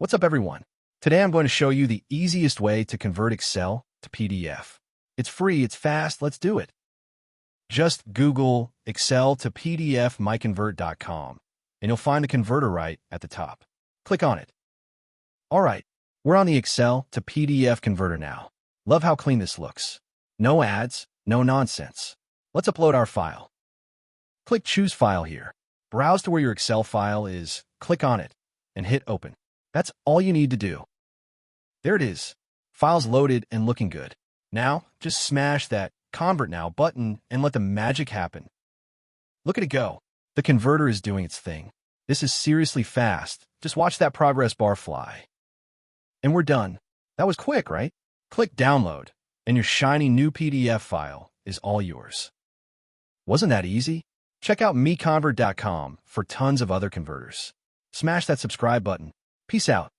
What's up, everyone? Today I'm going to show you the easiest way to convert Excel to PDF. It's free, it's fast, let's do it. Just Google Excel to PDF MiConvert.com and you'll find the converter right at the top. Click on it. All right, we're on the Excel to PDF converter now. Love how clean this looks. No ads, no nonsense. Let's upload our file. Click Choose File here. Browse to where your Excel file is, click on it, and hit Open. That's all you need to do. There it is. File's loaded and looking good. Now, just smash that Convert Now button and let the magic happen. Look at it go. The converter is doing its thing. This is seriously fast. Just watch that progress bar fly. And we're done. That was quick, right? Click Download, and your shiny new PDF file is all yours. Wasn't that easy? Check out MiConvert.com for tons of other converters. Smash that subscribe button. Peace out.